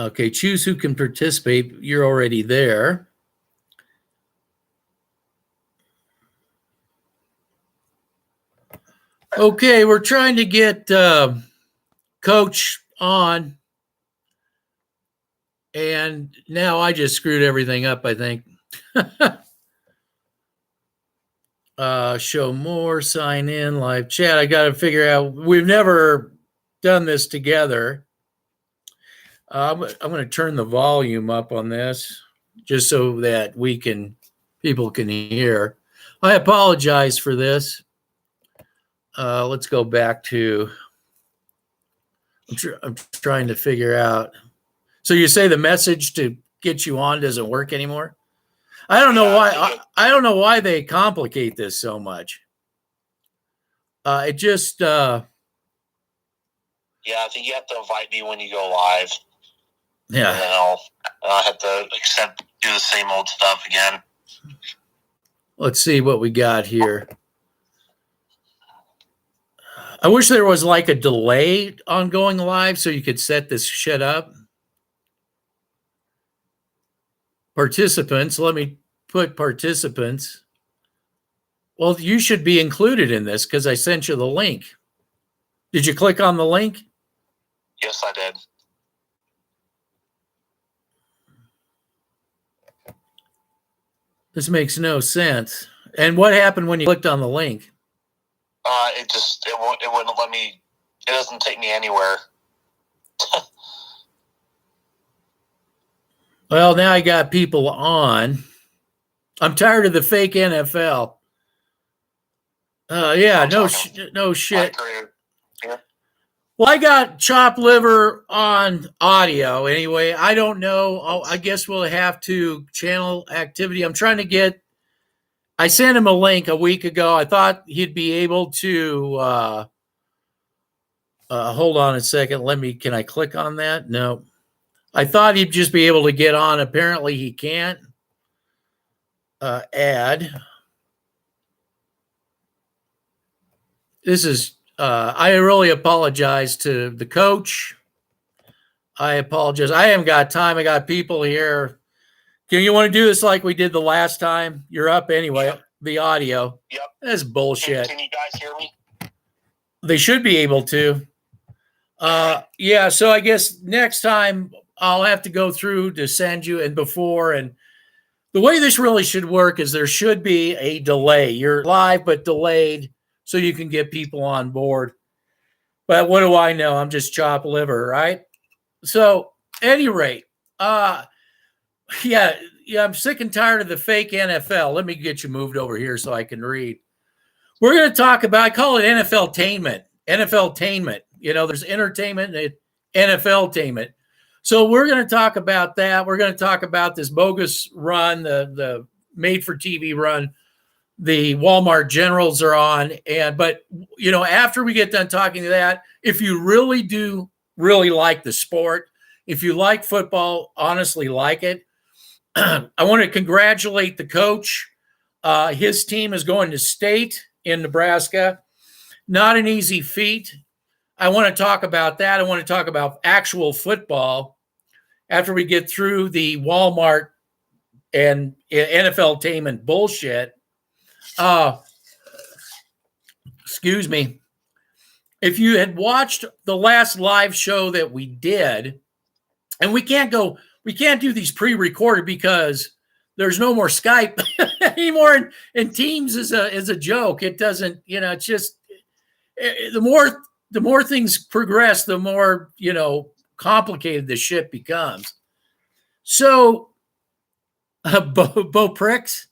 Okay, choose who can participate. You're already there. Okay, we're trying to get Coach on. And now I just screwed everything up, I think. Show more, sign in, live chat. I got to figure out. We've never done this together. I'm going to turn the volume up on this just so that people can hear. I apologize for this. Let's go back to. I'm trying to figure out. So you say the message to get you on doesn't work anymore? I don't know why. I don't know why they complicate this so much. It just. Yeah, I think you have to invite me when you go live. Yeah. And then I'll have to do the same old stuff again. Let's see what we got here. I wish there was like a delay on going live so you could set this shit up. Participants, let me put participants. Well, you should be included in this because I sent you the link. Did you click on the link? Yes, I did. This makes no sense. And what happened when you clicked on the link? It wouldn't let me. It doesn't take me anywhere. Well, now I got people on. I'm tired of the fake NFL. Yeah, no shit. Yeah. Well, I got chopped liver on audio anyway. I don't know. I guess we'll have to channel activity. I'm trying to get. I sent him a link a week ago. I thought he'd be able to. Hold on a second. Can I click on that? No. I thought he'd just be able to get on. Apparently he can't. Add. This is, I really apologize to the coach. I apologize. I haven't got time. I got people here. You want to do this like we did the last time? You're up anyway. Yep. The audio. Yep. That's bullshit. Can you guys hear me? They should be able to. Yeah, so I guess next time I'll have to go through to send you and before. And the way this really should work is there should be a delay. You're live but delayed so you can get people on board. But what do I know? I'm just chopped liver, right? So, at any rate, yeah, I'm sick and tired of the fake NFL. Let me get you moved over here so I can read. We're going to talk about, I call it NFL-tainment. NFL-tainment. You know, there's entertainment and NFL-tainment. So we're going to talk about that. We're going to talk about this bogus run, the made-for-TV run. The Walmart Generals are on. But, you know, after we get done talking to that, if you really do really like the sport, if you like football, honestly like it, I want to congratulate the coach. His team is going to state in Nebraska. Not an easy feat. I want to talk about that. I want to talk about actual football after we get through the Walmart and NFL-tainment bullshit. Excuse me. If you had watched the last live show that we did, and we can't do these pre-recorded because there's no more Skype anymore, and Teams is a joke. It doesn't, you know, it's just the more things progress, the more, you know, complicated the shit becomes. So, Bo Pricks,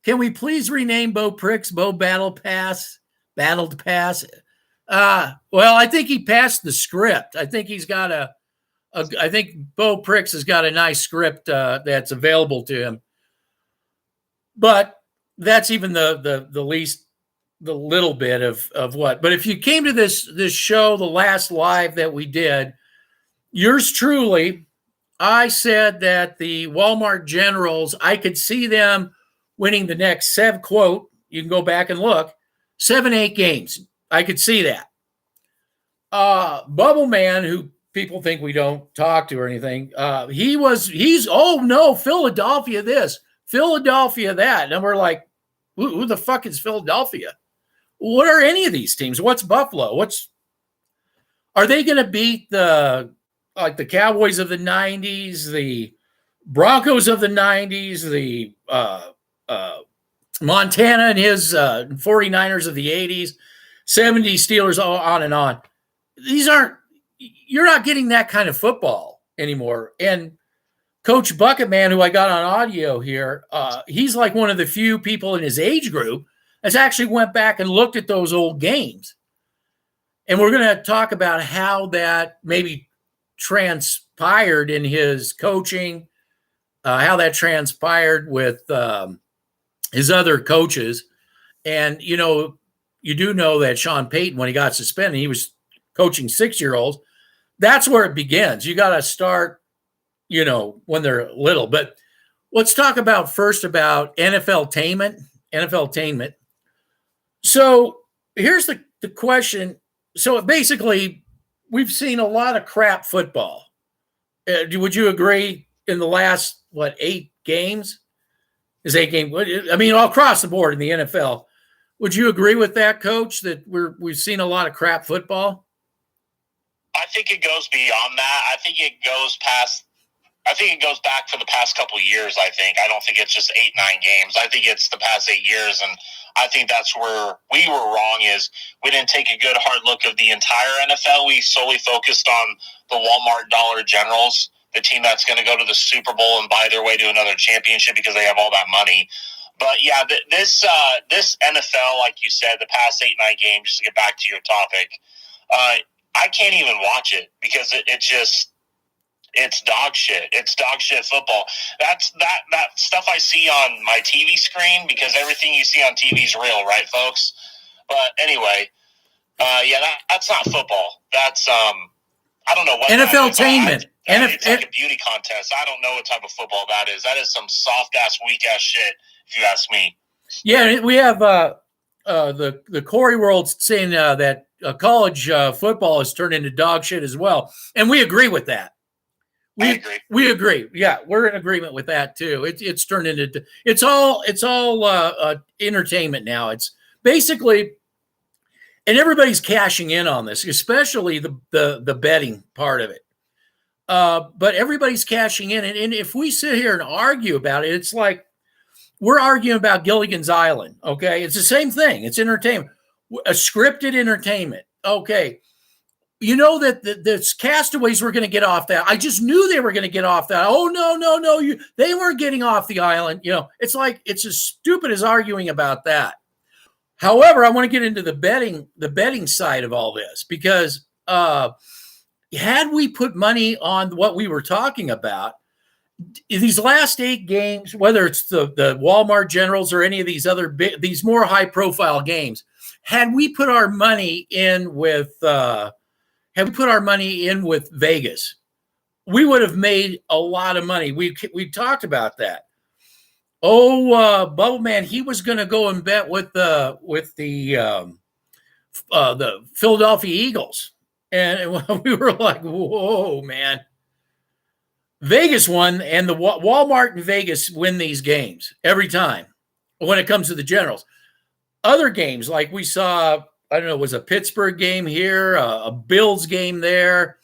can we please rename Bo Pricks Bo Battled Pass? Well, I think he passed the script. I think he's got I think Bo Pricks has got a nice script that's available to him. But that's even the least, the little bit of what. But if you came to this show, the last live that we did, yours truly, I said that the Walmart Generals, I could see them winning the next quote, you can go back and look, 7-8 games. I could see that. Bubble Man, who people think we don't talk to or anything. Oh no, Philadelphia this, Philadelphia that. And we're like, who the fuck is Philadelphia? What are any of these teams? What's Buffalo? Are they going to beat the Cowboys of the 90s, the Broncos of the 90s, the Montana and his 49ers of the 80s, 70s Steelers, on and on? You're not getting that kind of football anymore. And Coach Bucketman, who I got on audio here, he's like one of the few people in his age group that's actually went back and looked at those old games. And we're going to talk about how that maybe transpired in his coaching, how that transpired with his other coaches. And, you do know that Sean Payton, when he got suspended, he was coaching 6-year-olds. That's where it begins. You got to start, when they're little. But let's talk first about NFL-tainment. So here's the question. So basically, we've seen a lot of crap football. Would you agree in the last, 8 games? Is 8 games? I mean, all across the board in the NFL. Would you agree with that, Coach, that we've seen a lot of crap football? I think it goes beyond that. I think it goes back for the past couple of years, I think. I don't think it's just 8, 9 games. I think it's the past 8 years, and I think that's where we were wrong, is we didn't take a good hard look of the entire NFL. We solely focused on the Walmart Dollar Generals, the team that's going to go to the Super Bowl and buy their way to another championship because they have all that money. But, yeah, this NFL, like you said, the past 8, 9 games, just to get back to your topic, I can't even watch it because it's dog shit. It's dog shit football. That's that stuff I see on my TV screen, because everything you see on TV is real, right, folks? But anyway, that's not football. That's I don't know what NFL-tainment. It's like a beauty contest. I don't know what type of football that is. That is some soft ass, weak ass shit, if you ask me. Yeah, we have the Corey world saying that college football has turned into dog shit as well, and we agree with that. I agree. We agree. Yeah, we're in agreement with that too. It's turned into it's all entertainment now. It's basically, and everybody's cashing in on this, especially the betting part of it. But everybody's cashing in, and if we sit here and argue about it, it's like we're arguing about Gilligan's Island. Okay, it's the same thing. It's entertainment, a scripted entertainment. Okay. You know that the castaways were going to get off that. I just knew they were going to get off that. Oh, no. They weren't getting off the island. It's like, it's as stupid as arguing about that. However, I want to get into the betting side of all this, because had we put money on what we were talking about, these last 8 games, whether it's the Walmart Generals or any of these other these more high profile games, had we put our money in with Vegas, we would have made a lot of money. We talked about that. Bubble Man, he was going to go and bet with the Philadelphia Eagles, and we were like, "Whoa, man!" Vegas won, and the Walmart and Vegas win these games every time when it comes to the Generals. Other games, like we saw, I don't know, it was a Pittsburgh game here, a Bills game there.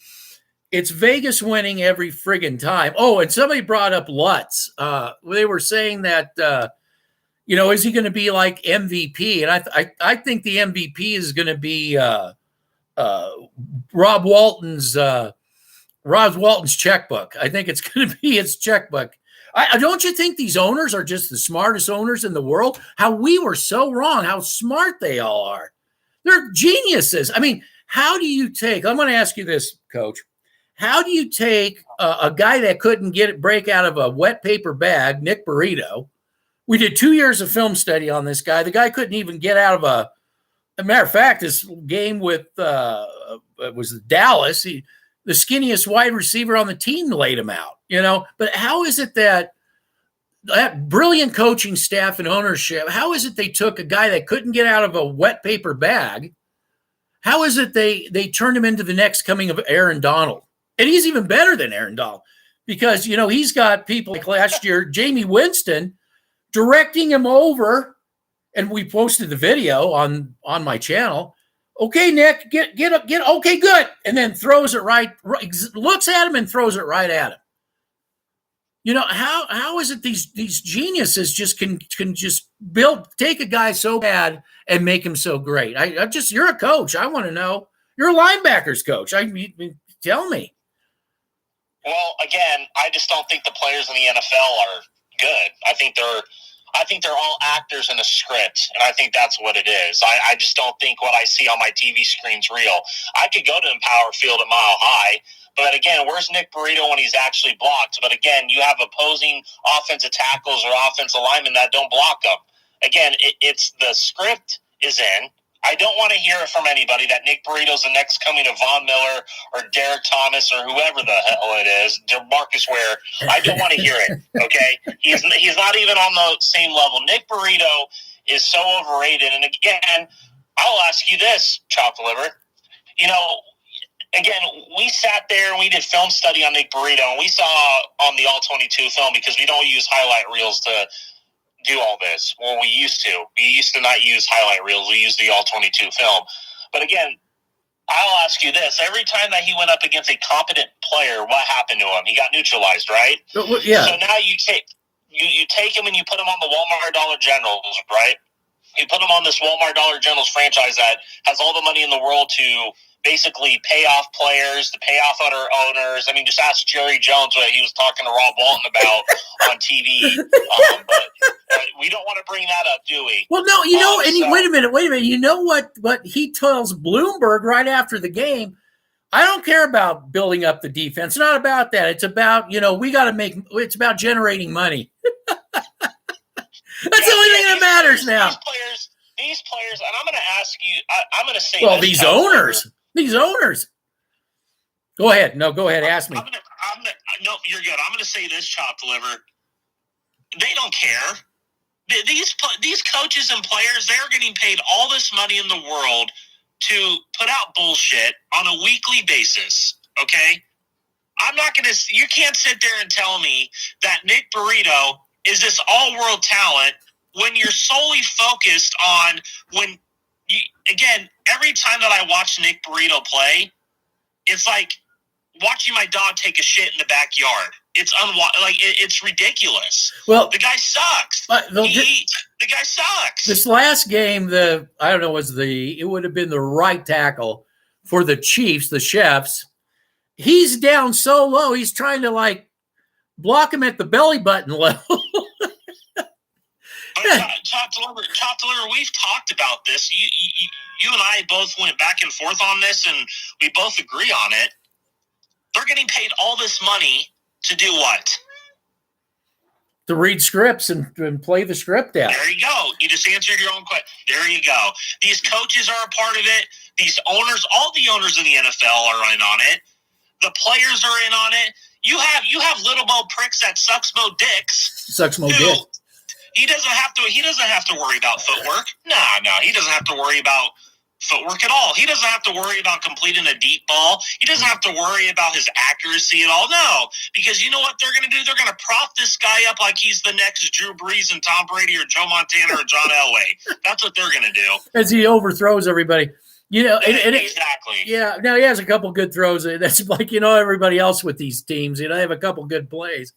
It's Vegas winning every friggin' time. Oh, and somebody brought up Lutz. They were saying that, is he going to be like MVP? And I think the MVP is going to be Rob Walton's checkbook. I think it's going to be his checkbook. Don't you think these owners are just the smartest owners in the world? How we were so wrong, how smart they all are. They're geniuses. I mean, how do you take, I'm going to ask you this, Coach. How do you take a guy that couldn't break out of a wet paper bag, Nick Burrito? We did 2 years of film study on this guy. The guy couldn't even get out of a matter of fact, this game with, it was Dallas, the skinniest wide receiver on the team laid him out, But how is it that brilliant coaching staff and ownership, how is it they took a guy that couldn't get out of a wet paper bag? How is it they turned him into the next coming of Aaron Donald? And he's even better than Aaron Donald because, he's got people like last year, Jamie Winston, directing him over, and we posted the video on my channel. Okay, Nick, get up, okay, good. And then throws it right, looks at him and throws it right at him. How is it these geniuses just can just take a guy so bad and make him so great? You're a coach. I want to know. You're a linebackers coach. Tell me. Well, again, I just don't think the players in the NFL are good. I think they're all actors in a script, and I think that's what it is. I just don't think what I see on my TV screen's real. I could go to Empower Field at Mile High, but again, where's Nick Burrito when he's actually blocked? But again, you have opposing offensive tackles or offensive linemen that don't block them. Again, it's the script is in. I don't want to hear it from anybody that Nick Burrito's the next coming of Von Miller or Derek Thomas or whoever the hell it is, Marcus Ware. I don't want to hear it, okay? He's not even on the same level. Nick Burrito is so overrated. And again, I'll ask you this, Chopped Liver. Again, we sat there and we did film study on Nick Burrito, and we saw on the All-22 film because we don't use highlight reels to do all this. Well, we used to. We used to not use highlight reels. We used the All-22 film. But again, I'll ask you this. Every time that he went up against a competent player, what happened to him? He got neutralized, right? Yeah. So now you take him and you put him on the Walmart Dollar Generals, right? You put him on this Walmart Dollar Generals franchise that has all the money in the world to basically pay off players, to pay off other owners. I mean, just ask Jerry Jones what he was talking to Rob Walton about on TV. But we don't want to bring that up, do we? Well, no, wait a minute. You know what he tells Bloomberg right after the game? I don't care about building up the defense. It's not about that. It's about, it's about generating money. That's the only thing that matters now. These players, and I'm going to ask you, I'm going to say well, these owners. Go ahead. No, go ahead. Ask me. No, you're good. I'm going to say this, Chopped Liver. They don't care. These coaches and players, they're getting paid all this money in the world to put out bullshit on a weekly basis, okay? I'm not going to – you can't sit there and tell me that Nick Burrito is this all-world talent when you're solely focused on when you – again, every time that I watch Nick Burrito play, it's like watching my dog take a shit in the backyard. It's it's ridiculous. Well, the guy sucks. The guy sucks. This last game, it would have been the right tackle for the Chiefs, the Chefs. He's down so low, he's trying to block him at the belly button level. Chopped Liver, we've talked about this. You and I both went back and forth on this, and we both agree on it. They're getting paid all this money to do what? To read scripts and play the script out. There you go. You just answered your own question. There you go. These coaches are a part of it. These owners, all the owners in the NFL are in on it. The players are in on it. You have little Bo pricks that sucks Mo dicks. Sucks Mo dick. He doesn't have to worry about footwork. No, he doesn't have to worry about footwork at all. He doesn't have to worry about completing a deep ball. He doesn't have to worry about his accuracy at all. No, because you know what they're going to do? They're going to prop this guy up like he's the next Drew Brees and Tom Brady or Joe Montana or John Elway. That's what they're going to do. As he overthrows everybody. Exactly. Yeah. Now he has a couple good throws. That's like, everybody else with these teams, they have a couple good plays.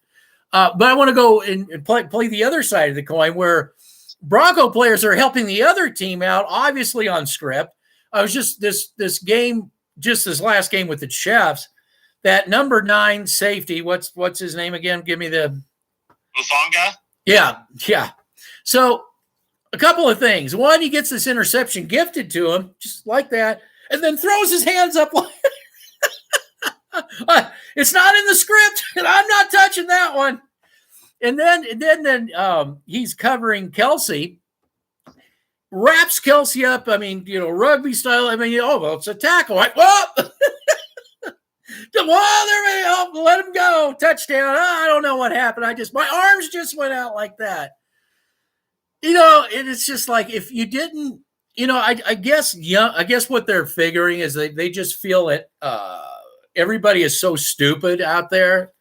But I want to go and play the other side of the coin where Bronco players are helping the other team out, obviously on script. I was just this last game with the Chefs, that number 9 safety, what's his name again? Give me the Ufanga? Yeah. So a couple of things. One, he gets this interception gifted to him, just like that, and then throws his hands up like it's not in the script, and I'm not touching that one. And then he's covering Kelsey, wraps Kelsey up. I mean, rugby style. I mean, it's a tackle. Right? Well, there we go. Let him go. Touchdown. I don't know what happened. My arms just went out like that. It's just like if you didn't, I guess what they're figuring is they just feel it. everybody is so stupid out there,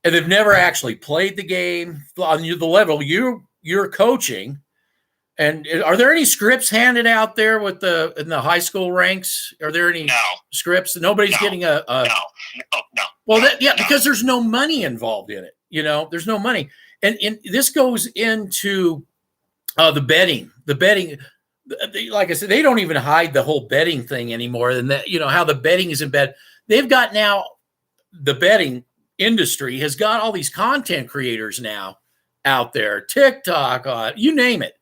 and they've never actually played the game on the level you're coaching. And are there any scripts handed out there in the high school ranks? Are there any scripts? Nobody's getting no. Well, because there's no money involved in it. There's no money, and this goes into the betting. The betting, like I said, they don't even hide the whole betting thing anymore. And that how the betting is in bed. They've got now the betting industry has got all these content creators now out there, TikTok, you name it.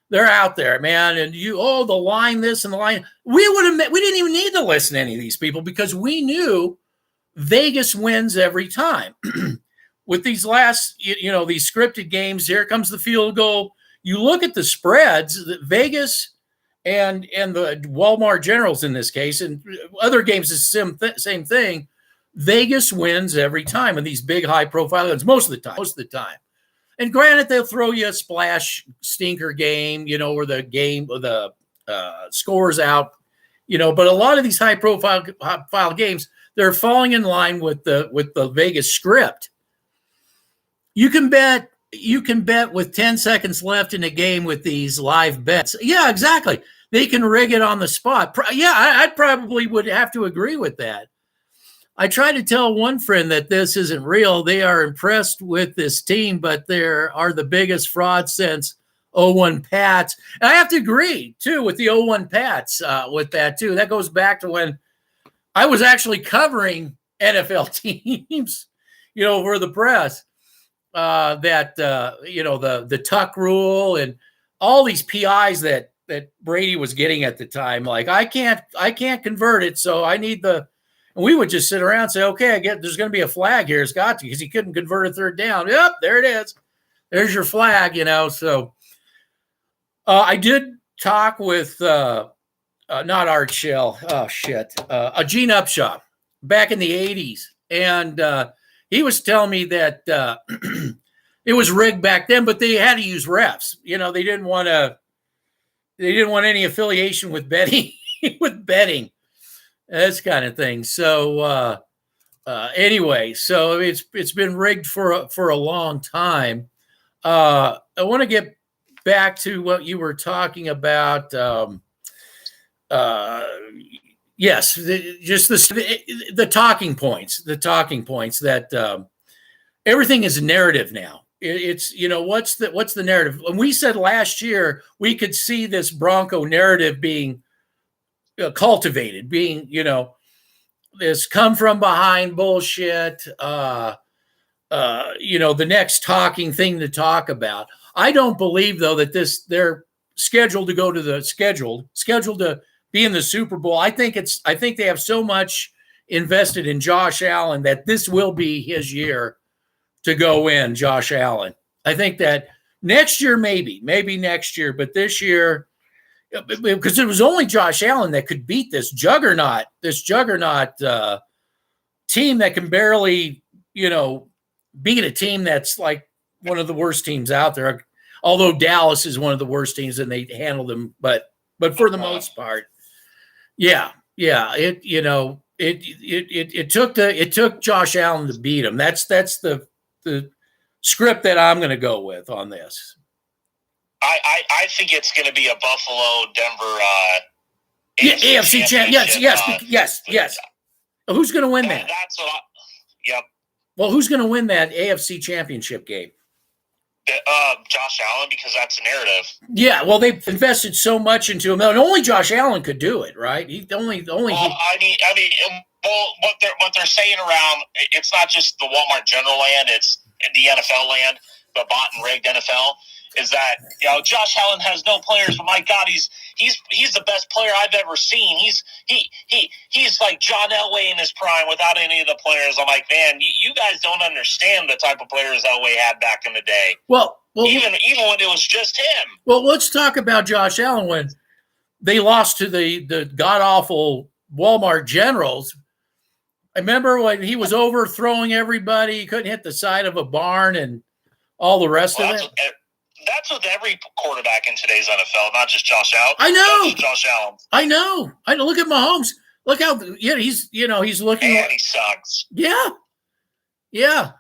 They're out there, man. And the line this and the line. We didn't even need to listen to any of these people because we knew Vegas wins every time. With these last, these scripted games, here comes the field goal. You look at the spreads, Vegas and the Walmart Generals in this case, and other games is the same thing. Vegas wins every time in these big high-profile ones, most of the time. And granted, they'll throw you a splash stinker game, where the scores out, but a lot of these high profile games, they're falling in line with the Vegas script. You can bet with 10 seconds left in a game with these live bets. Yeah, exactly. They can rig it on the spot. Yeah, I probably would have to agree with that. I try to tell one friend that this isn't real. They are impressed with this team, but they are the biggest fraud since 01 Pats. And I have to agree, too, with the 01 Pats with that, too. That goes back to when I was actually covering NFL teams, for the press, the tuck rule and all these PIs that Brady was getting at the time. Like, I can't convert it, so I need and we would just sit around and say, okay, there's going to be a flag here. It's got to, because he couldn't convert a third down. Yep, there it is. There's your flag, So I did talk with not Art Shell. Oh, shit. Gene Upshaw back in the 80s. And he was telling me that it was rigged back then, but they had to use refs. They didn't want any affiliation with betting, this kind of thing. So anyway, so it's been rigged for a long time. I want to get back to what you were talking about. Yes, just the talking points. The talking points that everything is narrative now. It's what's the narrative? When we said last year we could see this Bronco narrative being cultivated, being this come from behind bullshit, the next talking thing to talk about. I don't believe though that they're scheduled to go to the scheduled to be in the Super Bowl. I think they have so much invested in Josh Allen that this will be his year to go in. Josh Allen. I think that next year, maybe next year, but this year, because it was only Josh Allen that could beat this juggernaut team that can barely, beat a team that's like one of the worst teams out there. Although Dallas is one of the worst teams and they handled them, but for the most part, it took Josh Allen to beat him. That's the script that I'm going to go with on this. I think it's going to be a Buffalo Denver AFC championship. Yes. Who's going to win that? That's what. Yep. Well, who's going to win that AFC championship game? Josh Allen, because that's a narrative. Yeah, well, they've invested so much into him, and only Josh Allen could do it, right? Well, what they're saying around, it's not just the Walmart General land; it's the NFL land, the bought and rigged NFL. Is that Josh Allen has no players, but my God, he's the best player I've ever seen. He's like John Elway in his prime without any of the players. I'm like, man, you guys don't understand the type of players Elway had back in the day. Well, even when it was just him. Well, let's talk about Josh Allen when they lost to the god awful Walmart Generals. I remember when he was overthrowing everybody. He couldn't hit the side of a barn and all the rest of it. That's with every quarterback in today's NFL, not just Josh Allen. I know. Josh Allen. I know. Look at Mahomes. Look how he's looking. And he sucks. Yeah, yeah.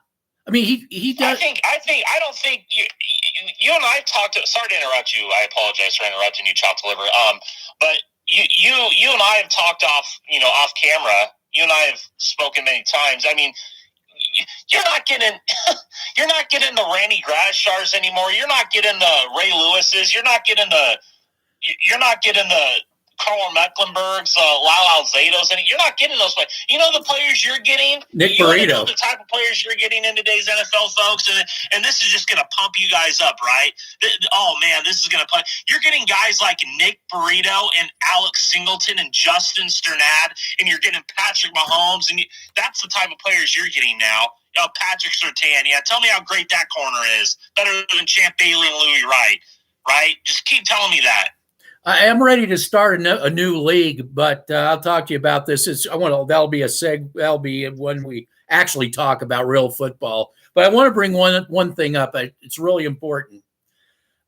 I mean, he does. I don't think you and I talked. Sorry to interrupt you. I apologize for interrupting you, chopped liver. But you and I have talked off camera. You and I have spoken many times. I mean, you're not getting the Randy Gradshars anymore. You're not getting the Ray Lewises. You're not getting the Carl Mecklenburgs, Lyle Alzados, and you're not getting those players. You know the players you're getting? Nick Burrito. Burrito. The type of players you're getting in today's NFL, folks, and this is just going to pump you guys up, right? Oh, man, this is going to pump. You're getting guys like Nick Burrito and Alex Singleton and Justin Sternad, and you're getting Patrick Mahomes, and that's the type of players you're getting now. Patrick Surtain. Yeah, tell me how great that corner is. Better than Champ Bailey and Louis Wright, right? Just keep telling me that. I am ready to start a new league, but I'll talk to you about this. That'll be when we actually talk about real football. But I want to bring one thing up. It's really important,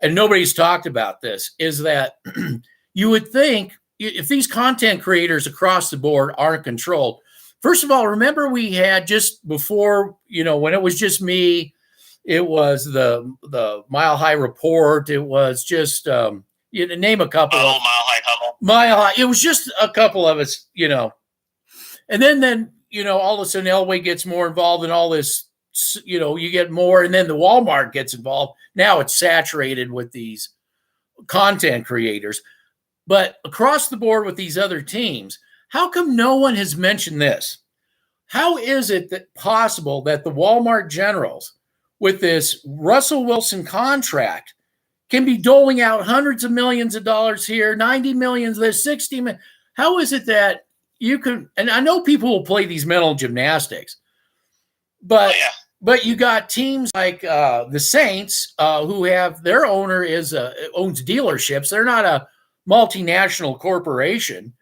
and nobody's talked about this. Is that you would think if these content creators across the board aren't controlled. First of all, remember we had just before, when it was just me, it was the Mile High Report. It was just. You name a couple. Mile High Huddle. Mile High. It was just a couple of us, And then all of a sudden Elway gets more involved in all this, you get more, and then the Walmart gets involved. Now it's saturated with these content creators. But across the board with these other teams, how come no one has mentioned this? How is it possible that the Walmart Generals, with this Russell Wilson contract, can be doling out hundreds of millions of dollars here, 90 million, there's 60 million. How is it that you can, and I know people will play these mental gymnastics, but you got teams like the Saints who have their owner owns dealerships. They're not a multinational corporation.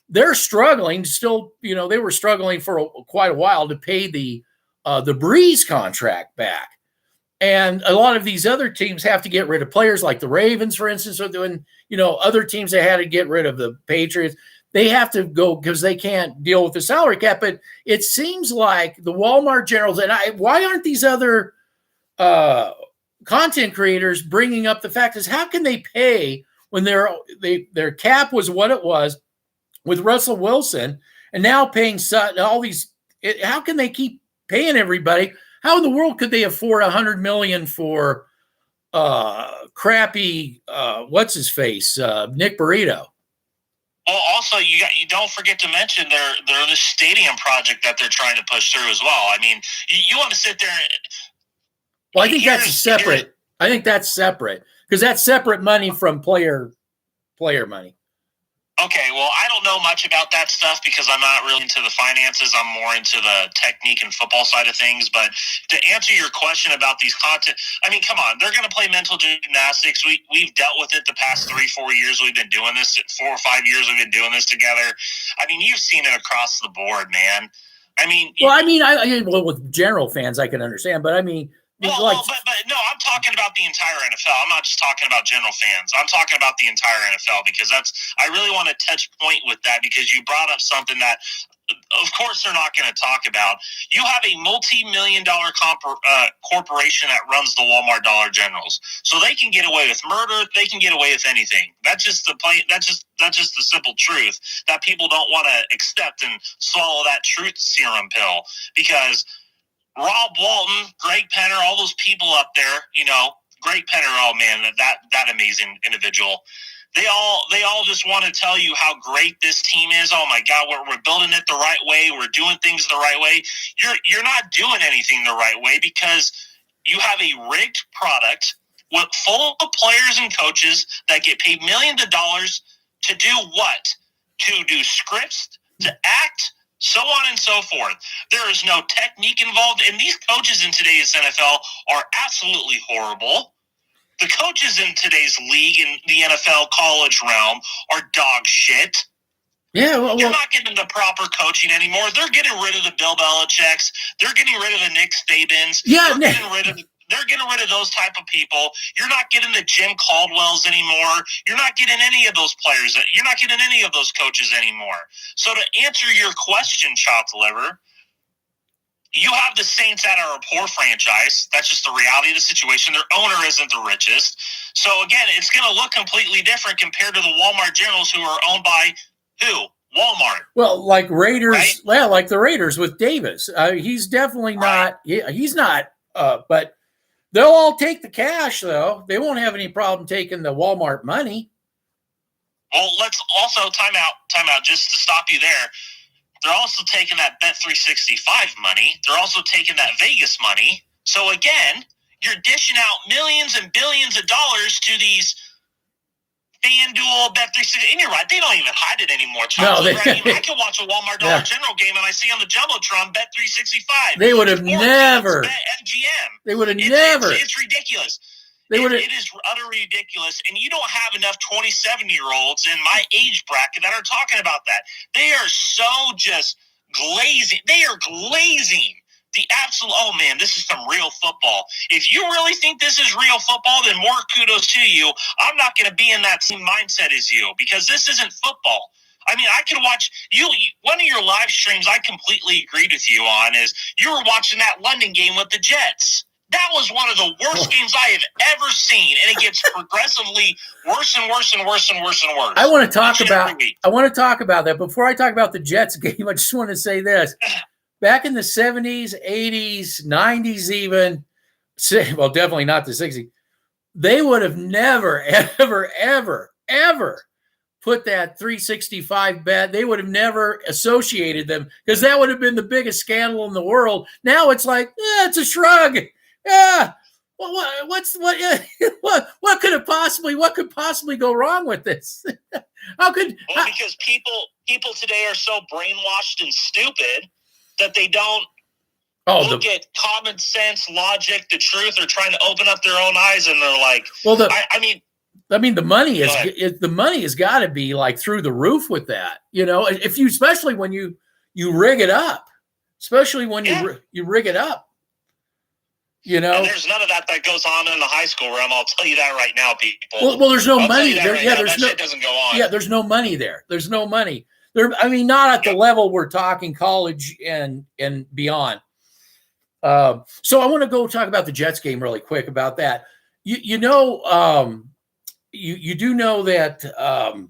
They're struggling still, they were struggling for quite a while to pay the Breeze contract back. And a lot of these other teams have to get rid of players like the Ravens, for instance, are doing, other teams that had to get rid of the Patriots. They have to go because they can't deal with the salary cap. But it seems like the Walmart Generals, why aren't these other content creators bringing up the fact is how can they pay when their cap was what it was with Russell Wilson and now paying all these, how can they keep paying everybody? How in the world could they afford $100 million for crappy what's his face Nick Burrito? Well, also you don't forget to mention they're the stadium project that they're trying to push through as well. I mean, you want to sit there. Well, I think that's separate. I think that's separate because that's separate money from player money. Okay, well, I don't know much about that stuff because I'm not really into the finances. I'm more into the technique and football side of things. But to answer your question about these content, I mean, come on, they're going to play mental gymnastics. We've dealt with it the past 3-4 years. We've been doing this 4 or 5 years. We've been doing this together. I mean, you've seen it across the board, man. I mean, with general fans, I can understand, but I mean. But no, I'm talking about the entire NFL. I'm not just talking about general fans. I'm talking about the entire NFL because I really want to touch point with that because you brought up something that, of course, they're not going to talk about. You have a multi-million-dollar corporation that runs the Walmart Dollar Generals, so they can get away with murder. They can get away with anything. That's just the simple truth that people don't want to accept and swallow that truth serum pill because. Rob Walton, Greg Penner, all those people up there, Greg Penner, oh man, that amazing individual. They all just want to tell you how great this team is. Oh my God, we're building it the right way. We're doing things the right way. You're not doing anything the right way because you have a rigged product full of players and coaches that get paid millions of dollars to do what? To do scripts, to act, so on and so forth. There is no technique involved, and these coaches in today's NFL are absolutely horrible. The coaches in today's league, in the NFL college realm, are dog shit. Yeah, you're not getting the proper coaching anymore. They're getting rid of the Bill Belichick's. They're getting rid of the Nick Sabans. Yeah, they're getting rid of they're getting rid of those type of people. You're not getting the Jim Caldwells anymore. You're not getting any of those players. You're not getting any of those coaches anymore. So to answer your question, Chopped Liver, you have the Saints that are a poor franchise. That's just the reality of the situation. Their owner isn't the richest. So, again, it's going to look completely different compared to the Walmart Generals, who are owned by who? Walmart. Well, like Raiders, right? Well, like the Raiders with Davis. He's definitely not, he's not, but they'll all take the cash, though. They won't have any problem taking the Walmart money. Well, let's also time out, just to stop you there. They're also taking that Bet365 money. They're also taking that Vegas money. So, again, you're dishing out millions and billions of dollars to these FanDuel, Bet365. And you're right, they don't even hide it anymore. No, I can watch a Walmart Dollar General game and I see on the Jumbotron Bet365. They would have never. BetMGM. They would have never. It's ridiculous. It is utterly ridiculous, and you don't have enough 27-year-olds in my age bracket that are talking about that. They are so just glazing. They are glazing the absolute, oh, man, this is some real football. If you really think this is real football, then more kudos to you. I'm not going to be in that same mindset as you, because this isn't football. I mean, I can watch you. One of your live streams I completely agreed with you on is you were watching that London game with the Jets. That was one of the worst games I have ever seen, and it gets progressively worse and worse and worse and worse and worse. I want to talk about that. Before I talk about the Jets game, I just want to say this. Back in the 70s, 80s, 90s even, well, definitely not the 60s, they would have never, ever, ever, ever put that 365 bet. They would have never associated them, because that would have been the biggest scandal in the world. Now it's like, it's a shrug. Yeah. Well, what could possibly go wrong with this? Because people today are so brainwashed and stupid that they don't look at common sense, logic, the truth. They're trying to open up their own eyes, and they're like, the money has got to be like through the roof with that. You know, especially when you rig it up, you rig it up. You know, and there's none of that goes on in the high school realm. I'll tell you that right now, people. Well, there's no money there. That shit doesn't go on. Yeah, there's no money there. There's no money there. I mean, not at the level we're talking college and beyond. So I want to go talk about the Jets game really quick about that. You do know that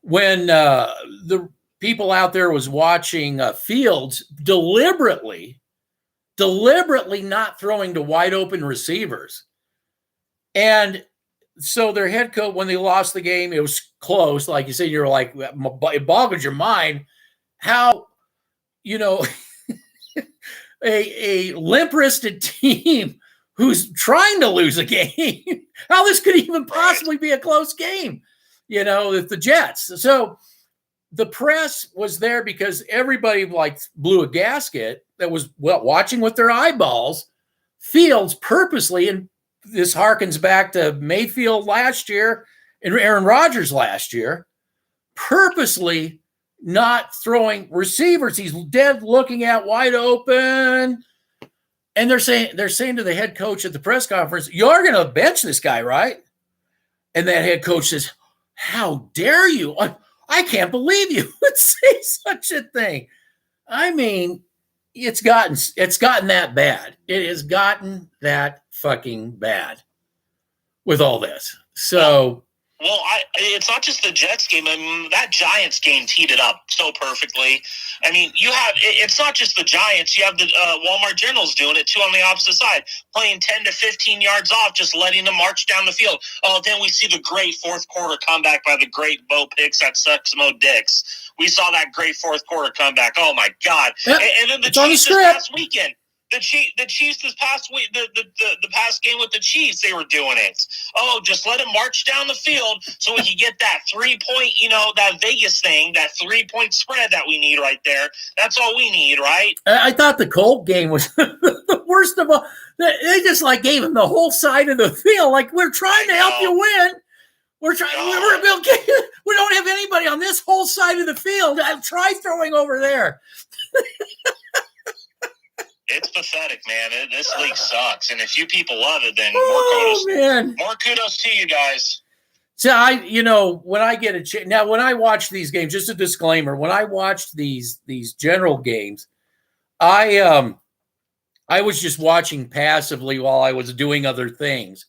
when the people out there was watching Fields deliberately not throwing to wide open receivers. And so their head coach, when they lost the game, it was close. Like you said, you're like, it boggles your mind how, a limp-wristed team who's trying to lose a game, how this could even possibly be a close game, with the Jets. So the press was there because everybody blew a gasket that was watching with their eyeballs. Fields purposely, and this harkens back to Mayfield last year and Aaron Rodgers last year, purposely not throwing receivers. He's dead looking at wide open. And they're saying to the head coach at the press conference, "You're going to bench this guy, right?" And that head coach says, "How dare you? I can't believe you would say such a thing." I mean, it's gotten that bad. It has gotten that fucking bad with all this. So, it's not just the Jets game. I mean, that Giants game teed it up so perfectly. I mean, it's not just the Giants. You have the Walmart Generals doing it too on the opposite side, playing 10 to 15 yards off, just letting them march down the field. Oh, then we see the great fourth quarter comeback by the great Bo Picks at Suxmo Dix. We saw that great fourth quarter comeback. Oh my God! Yep. And then the Chiefs this past weekend. The Chiefs this past week, the past game with the Chiefs, they were doing it. Oh, just let him march down the field so we can get that 3-point, that Vegas thing, that 3-point spread that we need right there. That's all we need, right? I thought the Colt game was the worst of all. They just gave him the whole side of the field. Like, we're trying to help you win. We're trying. We don't have anybody on this whole side of the field. I'll try throwing over there. It's pathetic, man. This league sucks, and if you people love it, then more kudos to you guys. So when I get a chance now, when I watch these games, just a disclaimer: when I watched these general games, I was just watching passively while I was doing other things.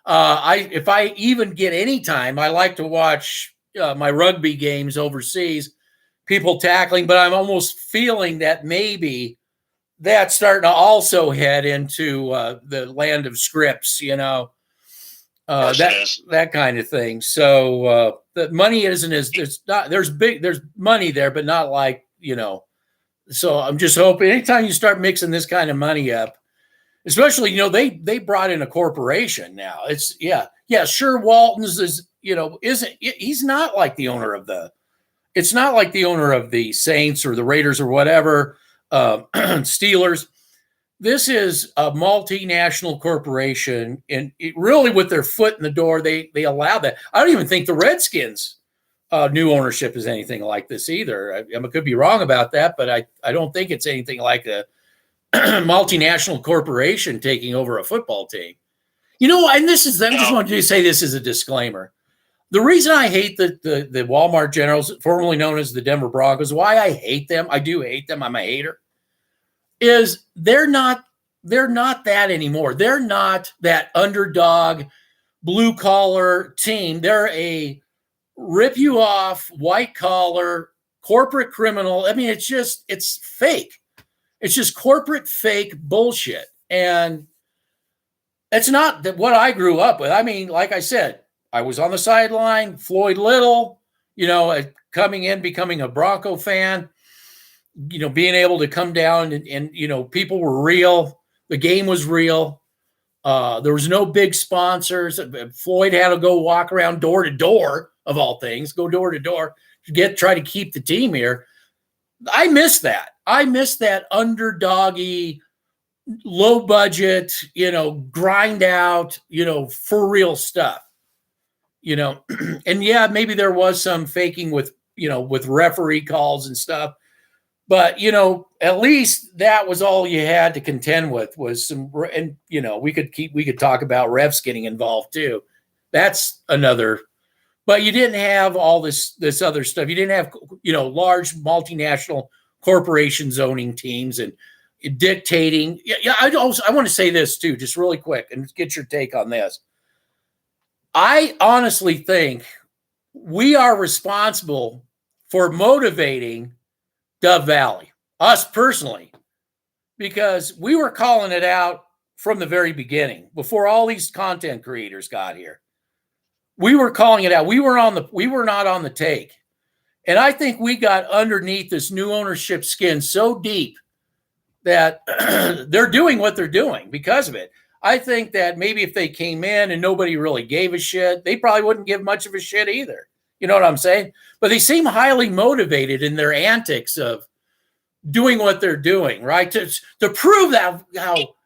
If I even get any time, I like to watch my rugby games overseas, people tackling, but I'm almost feeling that maybe that's starting to also head into the land of scripts, that kind of thing. So the money isn't as there's money there, but not like, so I'm just hoping anytime you start mixing this kind of money up, especially, they brought in a corporation now. It's sure. Walton's he's not like the owner of it's not like the owner of the Saints or the Raiders or whatever, Steelers. This is a multinational corporation, and really with their foot in the door, they allow that. I don't even think the Redskins new ownership is anything like this either. I could be wrong about that, but I don't think it's anything like a multinational corporation taking over a football team. And this is, I just wanted to say this as a disclaimer. The reason I hate the Walmart Generals, formerly known as the Denver Broncos, why I hate them, I do hate them, I'm a hater, is they're not that anymore. They're not that underdog, blue collar team. They're a rip you off, white collar, corporate criminal. I mean, it's fake. It's just corporate fake bullshit. And it's not what I grew up with. I mean, like I said, I was on the sideline, Floyd Little, coming in, becoming a Bronco fan, being able to come down and people were real. The game was real. There was no big sponsors. Floyd had to go walk around door to door, of all things, go door to door to try to keep the team here. I miss that. I miss that underdoggy, low budget, grind out, for real stuff, and maybe there was some faking with referee calls and stuff, but, at least that was all you had to contend with was some, and, we could talk about refs getting involved too. That's another, but you didn't have all this other stuff. You didn't have, large multinational corporations owning teams and dictating. Yeah. I want to say this too, just really quick, and get your take on this. I honestly think we are responsible for motivating Dove Valley, us personally, because we were calling it out from the very beginning before all these content creators got here. We were calling it out. We were not on the take. And I think we got underneath this new ownership skin so deep that they're doing what they're doing because of it. I think that maybe if they came in and nobody really gave a shit, they probably wouldn't give much of a shit either. You know what I'm saying? But they seem highly motivated in their antics of doing what they're doing, right? To prove that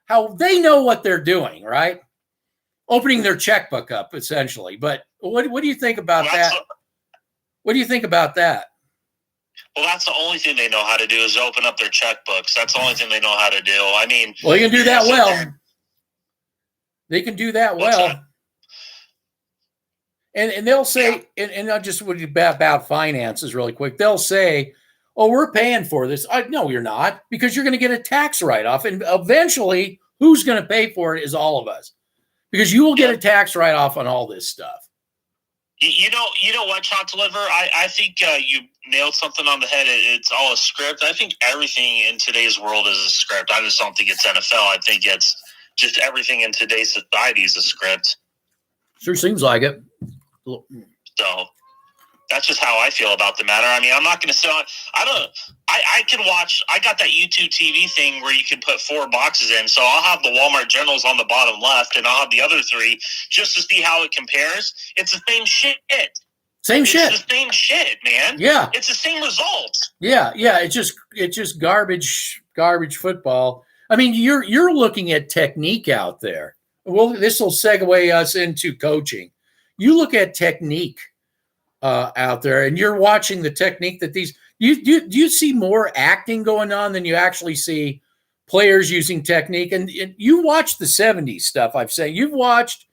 how they know what they're doing, right? Opening their checkbook up, essentially. But what do you think about that? What do you think about that? Well, that's the only thing they know how to do is open up their checkbooks. That's the only thing they know how to do. I mean, well, you can do that well. They can do that well. And they'll say, and I just would about finances really quick. They'll say, "Oh, we're paying for this." No, you're not, because you're going to get a tax write-off, and eventually, who's going to pay for it is all of us, because you will get a tax write-off on all this stuff. You know what, Shot Deliver? I think you nailed something on the head. It's all a script. I think everything in today's world is a script. I just don't think it's NFL. I think it's just everything in today's society is a script. Sure seems like it. So that's just how I feel about the matter. I mean, I'm not going to say I can watch. I got that YouTube TV thing where you can put 4 boxes in. So I'll have the Walmart Generals on the bottom left, and I'll have the other 3 just to see how it compares. It's the same shit. It's the same shit, man. Yeah. It's the same results. Yeah. It's just garbage football. I mean, you're looking at technique out there. Well, this will segue us into coaching. You look at technique out there, and you're watching the technique that these. Do you see more acting going on than you actually see players using technique. And you watched the 70s stuff, I've said. You've watched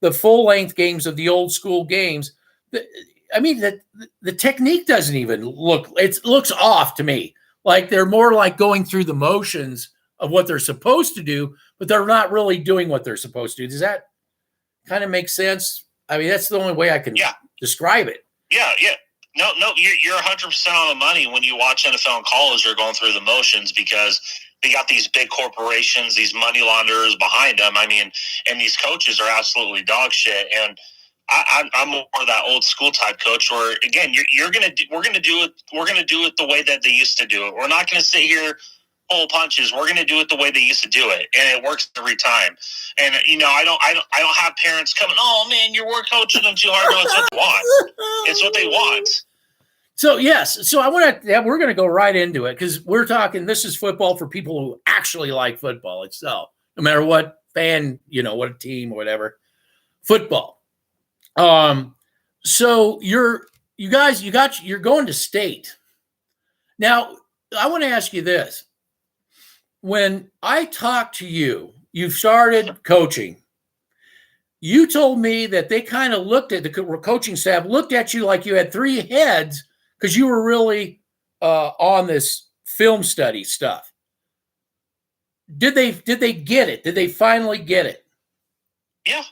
the full-length games of the old school games. I mean, the technique doesn't even look – it looks off to me. Like they're more like going through the motions of what they're supposed to do, but they're not really doing what they're supposed to do. Does that kind of make sense? I mean, that's the only way I can describe it. Yeah. No, you're 100% on the money when you watch NFL and college. You're going through the motions because they got these big corporations, these money launderers behind them. I mean, and these coaches are absolutely dog shit. And I'm more of that old school type coach where, again, we're gonna do it the way that they used to do it. We're not gonna sit here pull punches. We're gonna do it the way they used to do it, and it works every time. And I don't have parents coming, oh man, you're coaching them too hard. No, it's what they want. It's what they want. So yes, so we're going to go right into it because we're talking. This is football for people who actually like football itself, no matter what fan, what team or whatever. Football. So you're going to state. Now, I want to ask you this. When I talked to you, you started coaching. You told me that they kind of looked at the coaching staff, looked at you like you had three heads because you were really on this film study stuff. Did they get it? Did they finally get it? Yeah,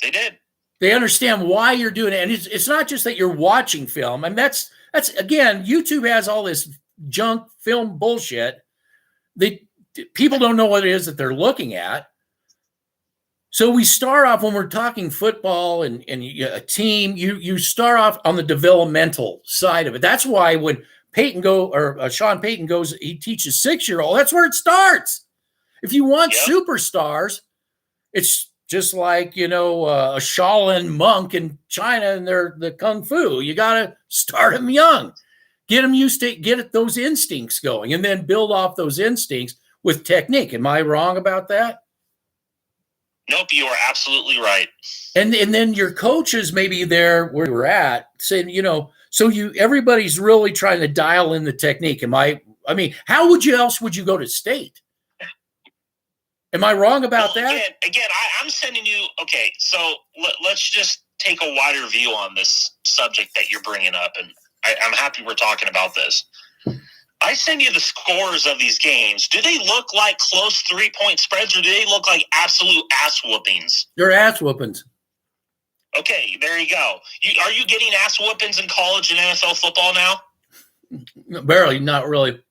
they did. They understand why you're doing it. And it's not just that you're watching film. I mean, that's again, YouTube has all this junk film bullshit. People don't know what it is that they're looking at. So we start off when we're talking football and a team, you start off on the developmental side of it. That's why when Sean Payton goes, he teaches 6-year-old, that's where it starts. If you want superstars, it's just like, a Shaolin monk in China and the Kung Fu. You got to start them young, get them used to those instincts going, and then build off those instincts with technique. Am I wrong about that? Nope, you are absolutely right. And then your coaches maybe there where we're at saying, everybody's really trying to dial in the technique. I mean, how else would you go to state? Am I wrong about that? Again, I'm sending you, okay, so let's just take a wider view on this subject that you're bringing up, and I'm happy we're talking about this. I send you the scores of these games. Do they look like close 3-point spreads, or do they look like absolute ass whoopings? They're ass whoopings. Okay, there you go. Are you getting ass whoopings in college and NFL football now? Barely, not really.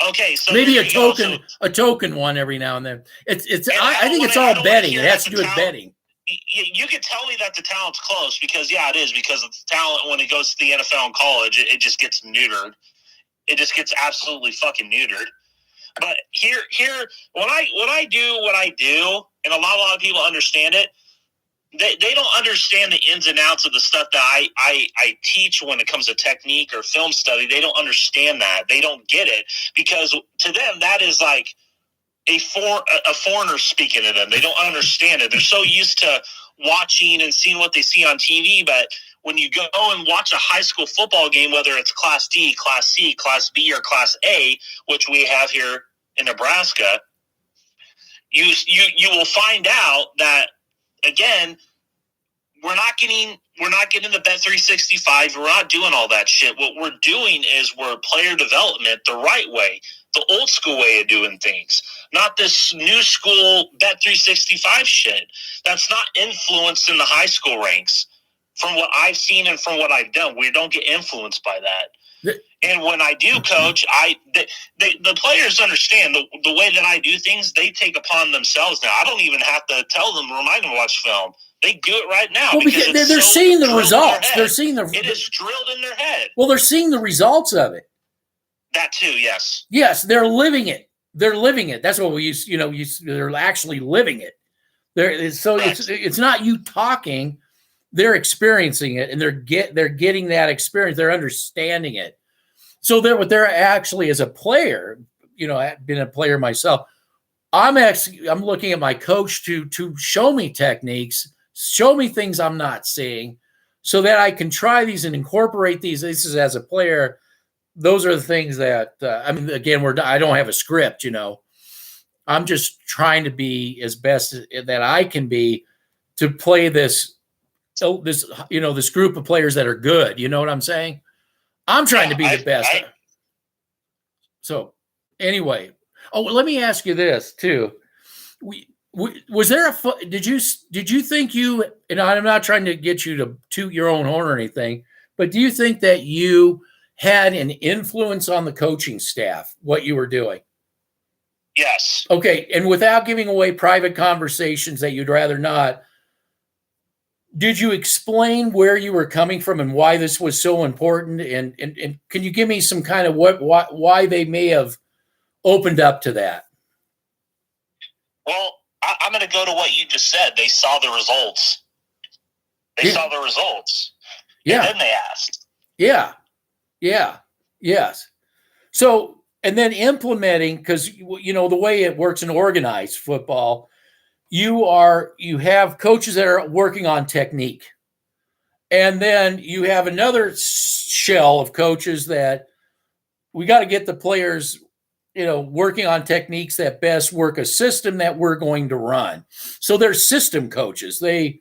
Okay, so maybe a token one every now and then. I think it's all betting. It has to do with betting. You could tell me that the talent's close because it is, because of the talent when it goes to the NFL and college, it just gets neutered. It just gets absolutely fucking neutered. But here, when I do what I do, and a lot of people understand it, they don't understand the ins and outs of the stuff that I teach when it comes to technique or film study. They don't understand that. They don't get it because to them that is like a foreigner speaking to them. They don't understand it. They're so used to watching and seeing what they see on TV, but when you go and watch a high school football game, whether it's Class D, Class C, Class B, or Class A, which we have here in Nebraska, you will find out that, again, we're not getting the Bet365. We're not doing all that shit. What we're doing is we're player development the right way, the old school way of doing things, not this new school Bet365 shit. That's not influenced in the high school ranks. From what I've seen and from what I've done, we don't get influenced by that. And when I do coach, the players understand the way that I do things. They take upon themselves now. I don't even have to tell them, remind them to watch film. They do it right now. Well, because they're seeing the results. They're seeing it is drilled in their head. Well, they're seeing the results of it. That too, yes. Yes, they're living it. They're living it. That's what we use. They're actually living it. It's not you talking. They're experiencing it, and they're getting that experience. They're understanding it. So they're actually, as a player, I've been a player myself. I'm looking at my coach to show me techniques, show me things I'm not seeing, so that I can try these and incorporate these. This is as a player. Those are the things that again, I don't have a script, I'm just trying to be as best that I can be to play this group of players that are good. You know what I'm saying? I'm trying to be the best. So anyway, let me ask you this too. Was there did you think you, and I'm not trying to get you to toot your own horn or anything, but do you think that you had an influence on the coaching staff, what you were doing? Yes. Okay. And without giving away private conversations that you'd rather not, did you explain where you were coming from and why this was so important? And can you give me some kind of why they may have opened up to that? Well, I'm going to go to what you just said. They saw the results. They saw the results. Yeah. And then they asked. Yeah. Yeah. Yes. So, and then implementing, because, the way it works in organized football, you have coaches that are working on technique. And then you have another shell of coaches that we got to get the players, working on techniques that best work a system that we're going to run. So they're system coaches. They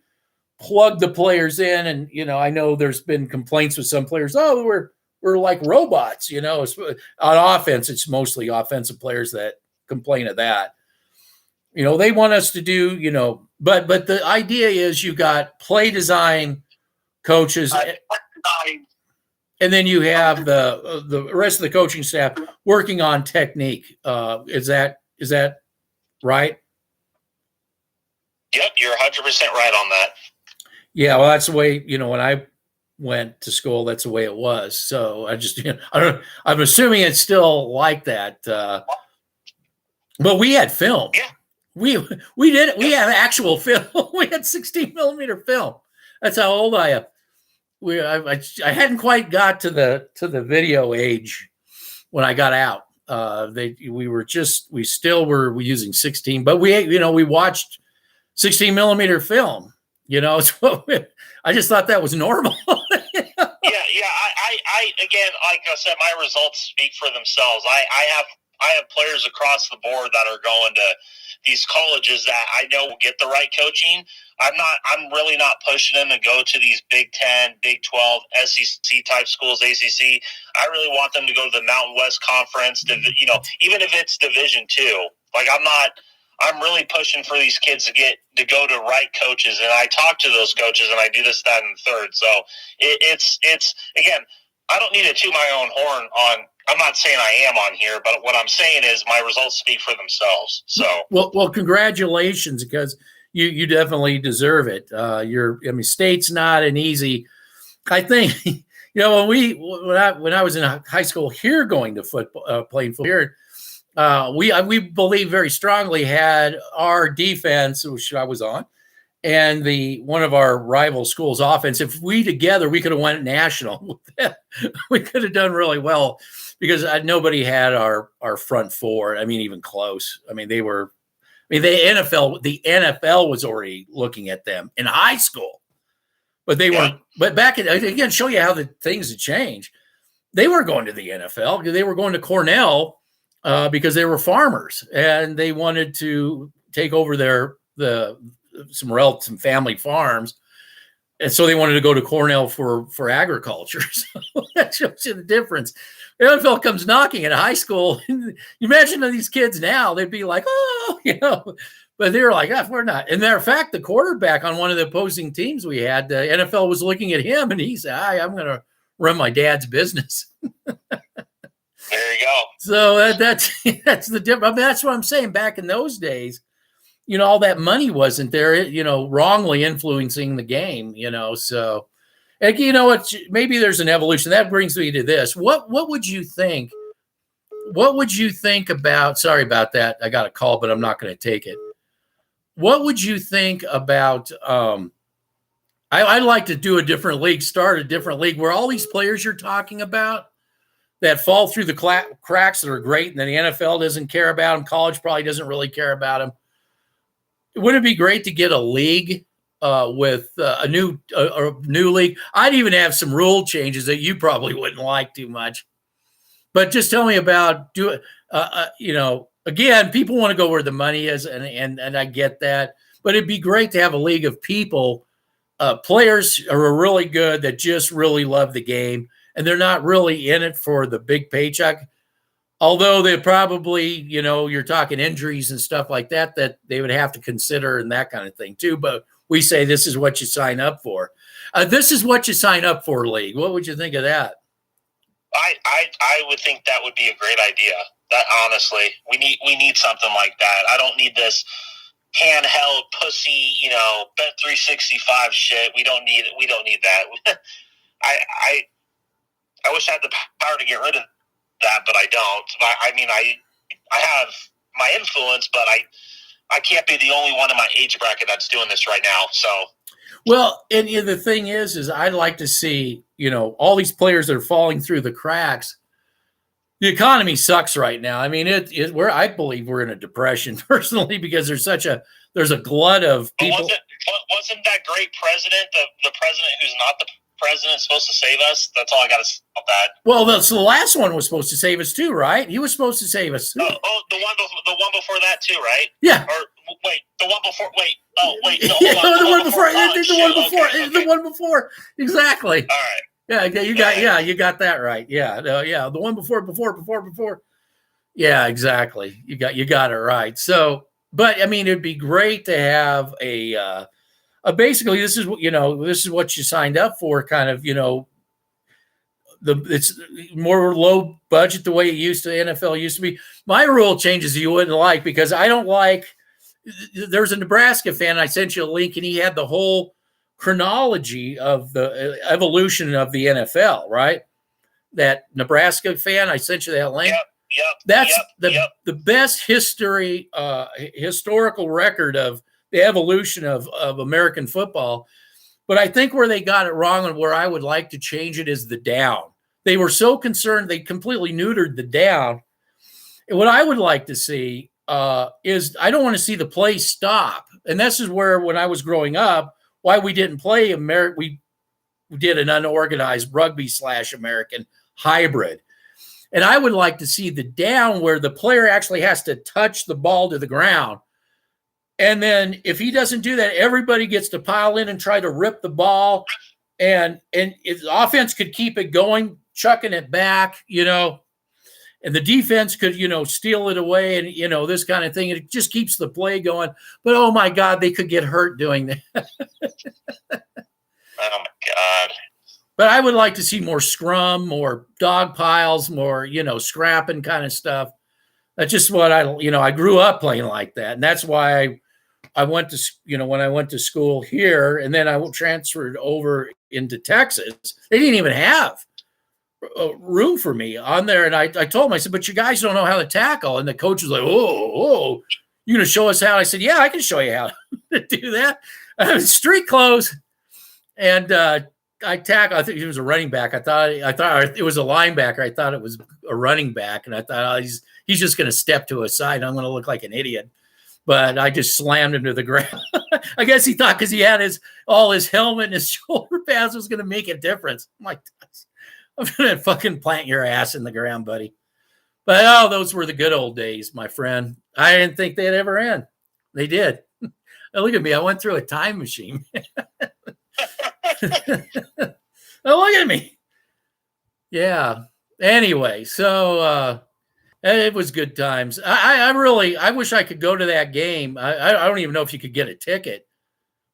plug the players in. And, I know there's been complaints with some players. Oh, we're like robots, on offense. It's mostly offensive players that complain of that. They want us to do, but the idea is you got play design coaches, and then you have the rest of the coaching staff working on technique. Is that right? Yep, you're 100% right on that. Yeah, well, that's the way, when I went to school, that's the way it was. So I just, I'm assuming it's still like that. But we had film. Yeah. We did it. We have actual film. We had 16 millimeter film. That's how old I am. I hadn't quite got to the video age when I got out. We still were using 16, but we watched 16 millimeter film. I just thought that was normal. Yeah. I again, like I said, my results speak for themselves. I have players across the board that are going to these colleges that I know will get the right coaching. I'm really not pushing them to go to these Big 10, Big 12, SEC type schools, ACC. I really want them to go to the Mountain West Conference, even if it's Division II. Like I'm really pushing for these kids to go to right coaches, and I talk to those coaches, and I do this, that, and the third. So it's again, I don't need to toot my own horn on. I'm not saying I am on here, but what I'm saying is my results speak for themselves. So well, congratulations, because you definitely deserve it. State's not an easy. I think when I was in high school here, going to football, playing football here. We believe very strongly had our defense, which I was on, and one of our rival schools' offense. If we together, we could have went national. We could have done really well, because nobody had our front four. I mean, even close. I mean, the NFL was already looking at them in high school, but they weren't. But back again, show you how the things had changed. They weren't going to the NFL. They were going to Cornell. Because they were farmers and they wanted to take over some family farms. And so they wanted to go to Cornell for agriculture. So that shows you the difference. The NFL comes knocking at high school. You imagine these kids now, they'd be like, but they were like, we're not. And matter of fact, the quarterback on one of the opposing teams we had, the NFL was looking at him and he said, I'm going to run my dad's business. There you go. So that's the difference. I mean, that's what I'm saying. Back in those days, all that money wasn't there, wrongly influencing the game, So, maybe there's an evolution. That brings me to this. What would you think? What would you think about? Sorry about that. I got a call, but I'm not going to take it. What would you think about? I'd like to do a different league. Start a different league where all these players you're talking about that fall through the cracks that are great, and then the NFL doesn't care about them. College probably doesn't really care about them. Wouldn't it be great to get a league with a new league? I'd even have some rule changes that you probably wouldn't like too much. But just tell me about again, people want to go where the money is, and I get that. But it'd be great to have a league of people, players who are really good that just really love the game, and they're not really in it for the big paycheck. Although they probably, you're talking injuries and stuff like that they would have to consider and that kind of thing too. But we say this is what you sign up for. This is what you sign up for, league. What would you think of that? I would think that would be a great idea. That honestly, we need something like that. I don't need this handheld pussy, Bet 365 shit. We don't need it. We don't need that. I wish I had the power to get rid of that, but I don't. I have my influence, but I can't be the only one in my age bracket that's doing this right now. So, well, and the thing is I'd like to see, all these players that are falling through the cracks. The economy sucks right now. I mean, I believe we're in a depression personally because there's a glut of people. Wasn't that great president, the president who's not the president, supposed to save us? That's all I got to say about that. Well, the last one was supposed to save us too, right? He was supposed to save us. The one before that too, right? Yeah. Or wait, the one before. Wait. Oh, wait. No, the one before. The one before. Exactly. All right. Yeah, you got that right. Yeah, the one before. Yeah, exactly. You got it right. So, but I mean, it'd be great to have a basically this is what you signed up for, kind of, it's more low budget the way it used to. NFL used to be. My rule changes you wouldn't like because I don't like. There's a Nebraska fan. I sent you a link, and he had the whole chronology of the evolution of the NFL, right? That Nebraska fan, I sent you that link. Yep. That's the best historical record of the evolution of American football. But I think where they got it wrong and where I would like to change it is the down. They were so concerned, they completely neutered the down. And what I would like to see is I don't want to see the play stop. And this is where, when I was growing up, why we didn't play we did an unorganized rugby / American hybrid. And I would like to see the down where the player actually has to touch the ball to the ground. And then if he doesn't do that, everybody gets to pile in and try to rip the ball. And if the offense could keep it going, chucking it back, and the defense could, steal it away and, this kind of thing. It just keeps the play going. But, oh, my God, they could get hurt doing that. Oh, my God. But I would like to see more scrum, more dog piles, more, scrapping kind of stuff. That's just what I grew up playing like that. And that's why I went to, when I went to school here and then I transferred over into Texas, they didn't even have room for me on there. And I told him, I said, but you guys don't know how to tackle. And the coach was like, oh, you going to show us how? I said, yeah, I can show you how to do that. Street clothes. And I tackle. I think he was a running back. I thought it was a linebacker. I thought it was a running back. And I thought, he's just going to step to his side. I'm going to look like an idiot. But I just slammed him to the ground. I guess he thought because he had all his helmet and his shoulder pads was going to make a difference. I'm like, I'm going to fucking plant your ass in the ground, buddy. But, those were the good old days, my friend. I didn't think they'd ever end. They did. Look at me. I went through a time machine. Look at me. Yeah. Anyway, so it was good times. I wish I could go to that game. I don't even know if you could get a ticket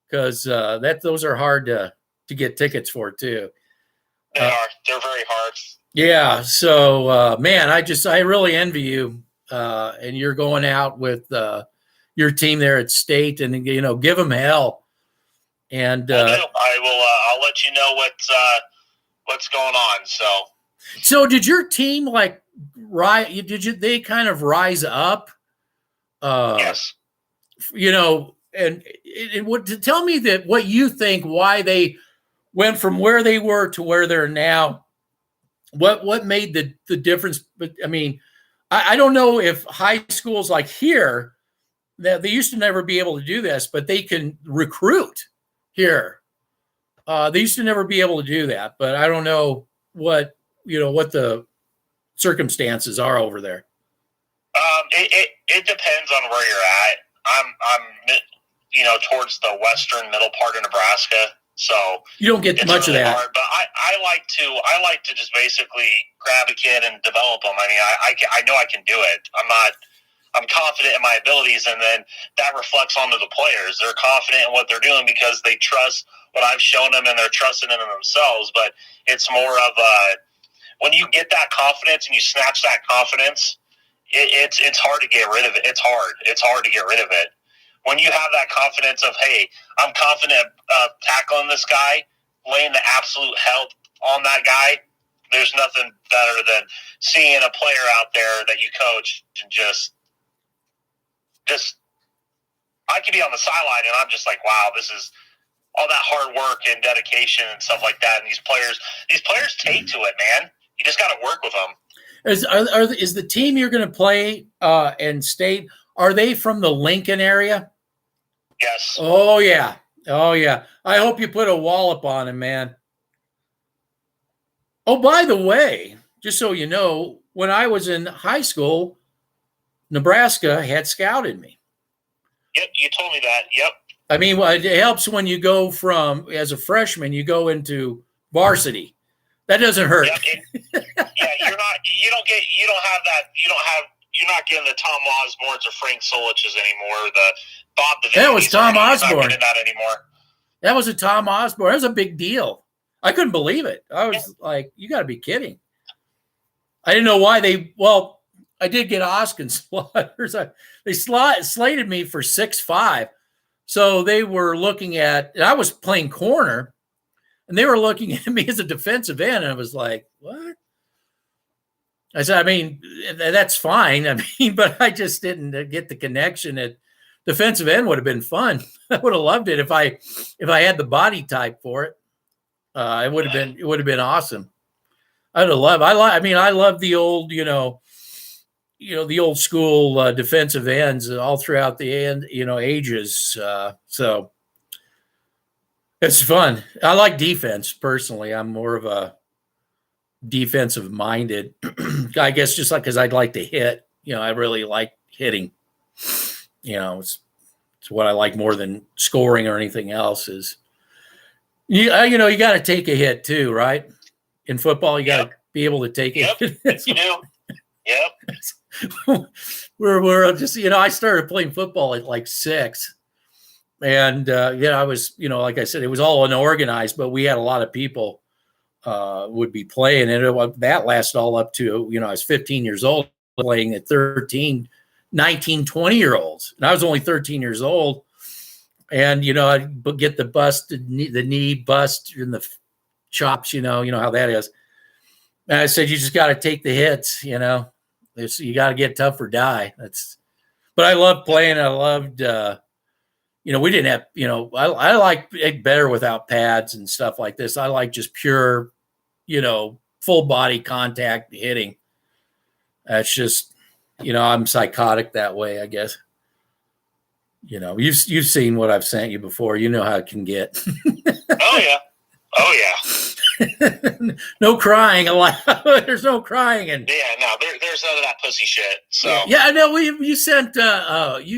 because those are hard to get tickets for too. They are. They're very hard. Yeah. So, man, I really envy you. And you're going out with your team there at State and, give them hell. And I will. I'll let you know what's going on. So did your team they kind of rise up? Yes. And it would tell me that what you think, why they went from where they were to where they're now. What made the difference? But I mean, I don't know if high schools like here, that they used to never be able to do this, but they can recruit here. They used to never be able to do that, but I don't know what the circumstances are over there. It depends on where you're at. I'm towards the western middle part of Nebraska, so you don't get much really of that. hard, but I like to just basically grab a kid and develop them. I mean, I know I can do it. I'm confident in my abilities, and then that reflects onto the players. They're confident in what they're doing because they trust what I've shown them, and they're trusting in themselves. But it's more of when you get that confidence and you snatch that confidence, it's hard to get rid of it. It's hard to get rid of it. When you have that confidence of, hey, I'm confident tackling this guy, laying the absolute hell on that guy, there's nothing better than seeing a player out there that you coach and just I could be on the sideline and I'm just like, wow, this is all that hard work and dedication and stuff like that. And these players take to it, man. You just got to work with them. Is the team you're going to play and state, are they from the Lincoln area? Yes. Oh, yeah. I hope you put a wallop on him, man. Oh, by the way, just so you know, when I was in high school, Nebraska had scouted me. Yep, you told me that. Yep. I mean, it helps when you go from, as a freshman, you go into varsity. That doesn't hurt. Yep. You're not getting the Tom Osborne's or Frank Solich's anymore. The Bob Devaney's. That was Tom Osborne. Not getting that anymore. That was a Tom Osborne. That was a big deal. I couldn't believe it. I was like, you got to be kidding. I didn't know why I did get Oskin slaughters. They slated me for 6'5". So they were looking at, and I was playing corner, and they were looking at me as a defensive end. And I was like, what? I said, I mean, that's fine. I mean, but I just didn't get the connection. At defensive end would have been fun. I would have loved it if I had the body type for it. It would have been awesome. I love the old, the old school defensive ends all throughout the ages. So it's fun. I like defense personally. I'm more of a defensive minded, I guess, just like because I'd like to hit. I really like hitting. It's what I like more than scoring or anything else. Is you got to take a hit too, right? In football, you got to be able to take it. Yep, you do. Yep. we're just I started playing football at like 6, and I was like I said, it was all unorganized, but we had a lot of people would be playing, and that lasted all up to I was 15 years old playing at 13, 19, 20-year-olds, and I was only 13 years old, and I'd get the knee bust in the chops, you know how that is. And I said, you just got to take the hits, you got to get tough or die. But I loved playing. I loved, we didn't have, I like it better without pads and stuff like this. I like just pure, full body contact hitting. That's just, I'm psychotic that way, I guess. You've seen what I've sent you before. You know how it can get. Oh yeah. No crying. There's no crying. There's none of that pussy shit. So yeah, I know. You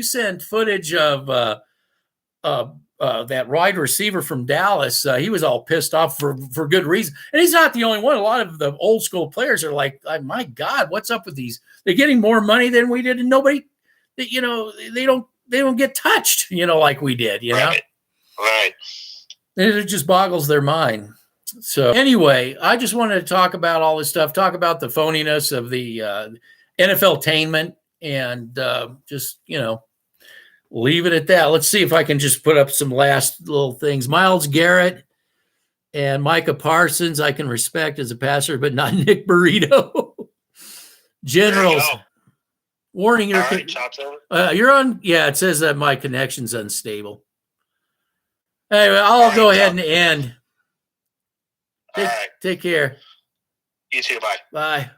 sent footage of that wide receiver from Dallas. He was all pissed off for good reason, and he's not the only one. A lot of the old school players are like, my God, what's up with these? They're getting more money than we did, and nobody, they don't get touched, like we did. Right. It just boggles their mind. So anyway, I just wanted to talk about all this stuff, talk about the phoniness of the NFL-tainment, and just, leave it at that. Let's see if I can just put up some last little things. Myles Garrett and Micah Parsons, I can respect as a passer, but not Nick Burrito. Generals. Warning, you're on. Yeah, it says that my connection's unstable. Anyway, I'll go ahead and end. Take care. You too. Bye. Bye.